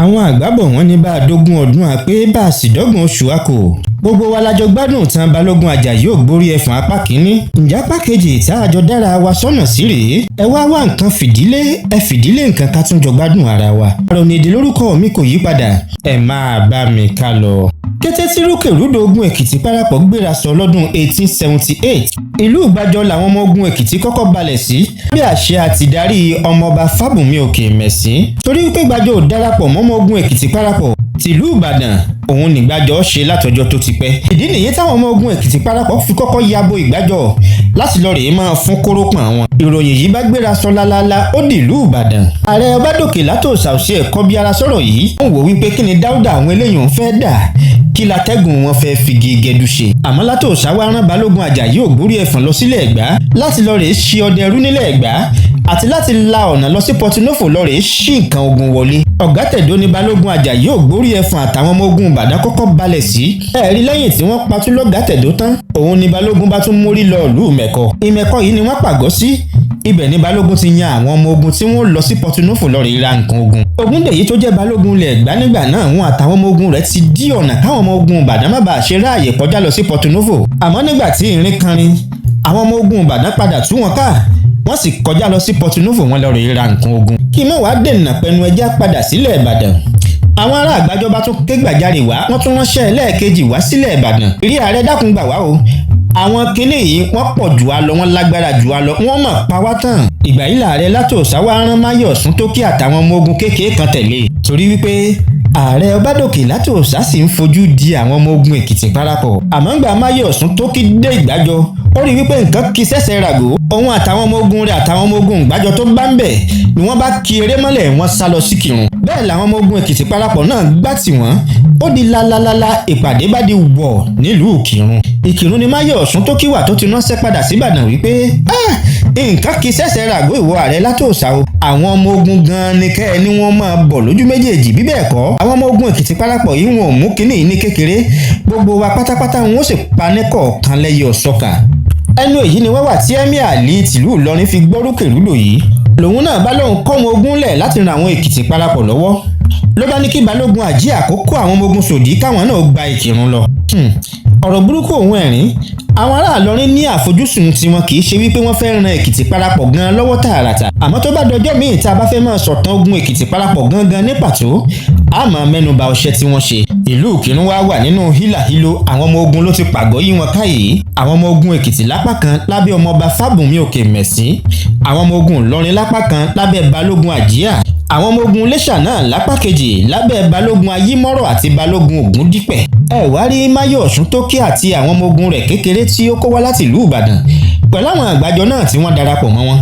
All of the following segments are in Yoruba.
àwọn àgbà bọ̀ wọ́n ní bá a dógún ọdún àpé bá a sì dọ́gbọ̀n oṣù àkò gbogbo wa lájọ gbádùn tán Balógun Àjàyí Ògbórí Ẹfọ̀n apá kínní ǹjẹ́ apá kejì tá a jọ dára wa sọ́nà sí rèé ẹ wá nǹkan fìdílé nǹkan ká tún jọ gbádùn ara wa. Àrònìdí lórúkọ mi kò yí padà ẹ máa bá mi ká lọ. Kété tí rúkèrúdò ogun Èkìtì parapọ̀ gbéra sọ lọ́dún 1878 ìlú Ìgbàjọ làwọn ọmọ ogun Èkìtì kọ́kọ́ balẹ̀ sí bí àṣẹ àtìdarí ọmọọba Fábùnmí Òkèmẹ̀sí torí wípé Ìgbàjọ ò darapọ̀ mọ́ ọmọ ogun Èkìtì parapọ̀ tìlú Ìbàdàn òun nìgbàjọ ṣe látọjọ́ tó ti pẹ́. Ìdí nìyí táwọn ọmọ ogun Èkìtì parapọ̀ fi kọ́kọ́ yabo Ìgbàjọ láti lọ rèé máa fún kórópọ̀n àwọn. Ìròyìn yìí bá gbéra sọ lálálá ó di ìlú Ìbàdàn. Ààrẹ Ọbádòkè Látòsà ò ṣe ẹ̀kọ́ bí ara sọ̀rọ̀ yìí ó ń wò wípé kí ni Dáúdà àwọn eléyìí ń fẹ́ dà kí látẹ́gùn wọn fẹ́ figi gẹdú ṣe. Àmọ́ Látòsà wá rán Balógun Àjàyí Ògbórí Ẹfọ̀n lọ sílẹ̀ Ẹ̀gbá láti lọ rèé ṣe ọdẹ ẹrú nílẹ̀ Ẹ̀gbá àti láti la ọ̀nà lọ sí Pọtinófò lọ rèé ṣí nǹkan ogun wọlé. Ọ̀gátẹ̀dó ni Balógun Àjàyí Ògbórí Ẹfọ̀n àtàwọn ọmọ ogun Ìbàdàn kọ́kọ́ balẹ̀ sí. Ẹ̀rí lẹ́yìn tí wọ́n patú lọ́gátẹ̀dó tán òun ni Balógun bá tún mórí lọ ìlú Ìmẹ̀kọ. Ìmẹ̀kọ yìí ni wọ́n pàgọ́ sí. Ibẹ̀ ni Balógun ti yan àwọn ọmọ ogun tí wọ́n lọ sí Pọtinófò lọ rèé ra nǹkan ogun. Ògúndèyí tó jẹ́ Balógun ilẹ̀ Ẹ̀gbá nígbà náà wọn àtàwọn ọmọ ogun rẹ̀ ti dí ọ̀nà káwọn ọmọ ogun Ìbàdàn má bàa ṣe ráàyè kọjá lọ sí Pọtinófò. Àmọ́ nígbà tí ìrìn kanrin àwọn ọmọ ogun Ìbàdàn padà tú wọn ká wọ́n sì kọjá lọ sí Pọtinófò wọn lọ rèé ra nǹkan ogun. Kí mọ́ wàá dènà pẹnu ẹja padà sílẹ̀ Ìbàdàn. Àwọn ará Àgbájọ bá tún ké gbàjarè wá wọ́n tún ránṣẹ́ ẹlẹ́ẹ̀kejì wá sílẹ̀ Ìbàdàn. Ìrí ààrẹ dákun gbà wá o. Àwọn kinní yìí wọ́n pọ̀ jù á lọ wọ́n lágbára jù á lọ wọ́n mọ̀ pa wá tán. Ìgbà yìí làárẹ̀ Látòsà wá rán Máyọ̀sún Tókí àtàwọn ọmọ ogun kékeré kan tẹ̀lé torí wípé ààrẹ Ọbádòkè Látòsà sì ń fojú di àwọn ọmọ ogun Èkìtì parapọ̀. Àmọ́ ńgbà Máyọ̀sún Tókí dé Ìgbàjọ ó rí wípé nǹkan kì í ṣẹ̀ṣẹ̀ ràgó òun àtàwọn ọmọ ogun rẹ̀ àtàwọn ọmọ ogun Ìgbàjọ tó bá ń bẹ̀ ni wọ́n bá ki eré mọ́lẹ̀ wọ́n sá lọ sí Kirun. Bẹ́ẹ̀ làwọn ọmọ ogun Èkìtì parapọ̀ náà gbá tì wọ́n ó di lálálálá ìpàdé bá di wọ̀ nílùú Kirun. Ìkìrun ni Máyọ̀sún Tókí wà tó ti ránṣẹ́ padà sí Ìbàdàn wípé nǹkan kì í ṣẹ̀ṣẹ̀ ràgó ìwọ ààrẹ Látòsà o. Àwọn ọmọ ogun gan-an ni kẹ́ ẹ ní wọ́n máa bọ̀ lójú méjèèjì bí bẹ́ẹ̀ kọ́ àwọn ọmọ ogun Èkìtì parapọ̀ yìí wọn ò mú kínní yìí ní kékeré gbogbo wa pátápátá wọn ó sì pa nẹ́kọ̀ọ̀kan lẹ́yẹ ọ̀ṣọ́kà. Ẹnu èyí ni wọ́n wà tí Ẹ̀mí Àlí tìlú Ìlọrin fi gbọ́ rúkèrúdò yìí lòun náà bá lóun kọ́ ọmọ ogun lẹ̀ láti ran àwọn Èkìtì parapọ̀ lọ́wọ́ ló bá ní kí Balógun Àjí àkókò àwọn ọmọ ogun sòdí káwọn náà gba Ìkìrun lọ. Ọ̀rọ̀ burúkú òun ẹ̀rín àwọn ará Ìlọrin ní àfojúsùn tiwọn kì í ṣe wípé wọ́n fẹ́ ran Èkìtì parapọ̀ gan lọ́wọ́ tààràtà àmọ́ tó bá dọjọ́ míì tá a bá fẹ́ máa sọ̀tàn ogun Èkìtì parapọ̀ gangan ní pàtó a máa mẹ́nuba ọṣẹ́ tí wọ́n ṣe. Ìlú Ìkìrun wà nínú hílàhílo àwọn ọmọ ogun ló ti pàgọ́ yí wọn káyìí. Àwọn ọmọ ogun Èkìtì lápá kan lábẹ́ ọmọọba Fábùnmí Òkèmẹ̀sí àwọn ọmọ ogun Ìlọrin lápá kan lábẹ́ Balógun Àjíà àwọn ọmọ ogun Iléṣà náà lápá kejì lábẹ́ Balógun Ayímọ́rọ̀ àti Balógun Ògúndípẹ̀. Ẹ wá rí Máyọ̀sún Tókí àti àwọn ọmọ ogun rẹ̀ kékeré tí ó kó wá láti ìlú Ìbàdàn pẹ̀lú àwọn Àgbàjọ náà tí wọ́n darapọ̀ mọ́ wọn.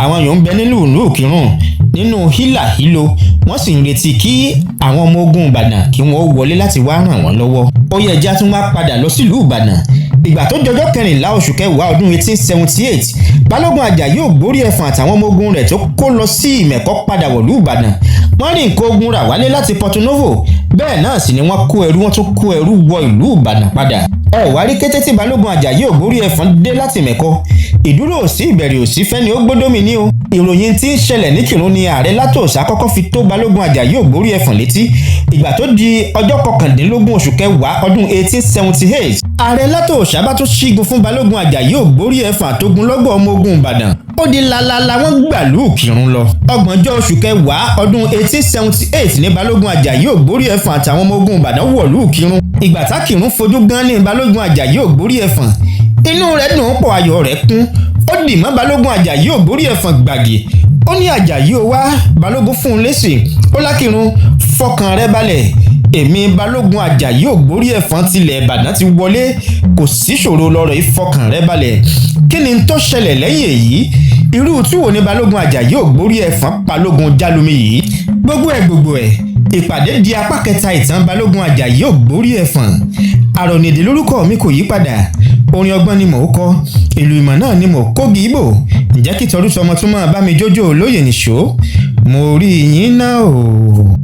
Àwọn yòó ń bẹ nílùú ìlú Ìkìrun nínú hílàhílo wọ́n sì ń retí kí àwọn ọmọ ogun Ìbàdàn kí wọ́n ó wọlé láti wá ràn wọ́n lọ́wọ́. Ó yẹ ẹja tún wá padà lọ sílùú Ìbàdàn. Ìgbà tó jọjọ́ 14 oṣù kẹwàá ọdún 1878 Balógun Àjàyí Ògbórí Ẹfọ̀n àtàwọn ọmọ ogun rẹ̀ tó kó lọ sí Ìmẹ̀kọ padà wọ̀lú Ìbàdàn. Wọ́n rí nǹkan ogun rà wálé láti Pọtinófò bẹ́ẹ̀ náà sì ni wọ́n tún kó ẹrú wọ ìlú Ìbàdàn padà. Ẹ wá rí kété tí Balógun Àjàyí Ògbórí Ẹfọ̀n dé láti Ìmẹ̀kọ ìdúró òsì ìbẹ̀rẹ̀ òsì fẹ́ni ó gbódómì ní o. Ìròyìn tí ń ṣẹlẹ̀ ní Kirun ni ààrẹ Látòsà kọ́kọ́ fi tó Balógun Àjàyí Ògbórí Ẹfọ̀n létí ìgbà tó di ọjọ́ 19 oṣù kẹwàá ọdún 1878 ààrẹ Látòsà bá tún ṣígun fún Balógun Àjàyí Ògbórí Ẹfọ̀n àtogunlọ́gọ̀ ọmọ ogun Ìbàdàn ó di lálálá wọ́n gbàlú Kirun lọ. Ọgbọ̀njọ́ oṣù kẹwàá ọdún 1878 ní Balógun Àjàyí Ògbórí Ẹfọ̀n àtàwọn ọmọ ogun Ìbàdàn wọ̀lú Kirun. Ìgbà tá Kirun fojú gan ní Balógun Àjàyí Ògbórí Ẹfọ̀n inú rẹ̀ dùn pọ̀ ayọ̀ rẹ̀ kún ó dì mọ́ Balógun Àjàyí Ògbórí Ẹfọ̀n gbàgì ó ní Àjàyí ó wá Balógun fún un lésì ó lákìrun fọkàn rẹ̀ balẹ̀ èmi Balógun Àjàyí Ògbórí Ẹfọ̀n tilẹ̀ Ìbàdàn ti wọlé kò sí ṣòro lọ́rọ̀ ìfọkàn rẹ̀ balẹ̀. Kí ni tó ṣẹlẹ̀ lẹ́yìn èyí irú túwò ní Balógun Àjàyí Ògbórí Ẹfọ̀n palógun Jálumi yìí gbogbo ẹ̀ ìpàdé di apá kẹta ìtàn Balógun Àjàyí Ògbórí Ẹfọ̀n. Àrònìdí lórúkọ mi kò yí padà orin ọgbọ́n ni mò ń kọ ìlú ìmọ̀ náà ni mò ń kó gíbò ǹjẹ́ kí tọrú sọmọ tún máa bá mi jójó olóyè nìṣó mo rí yín náà o.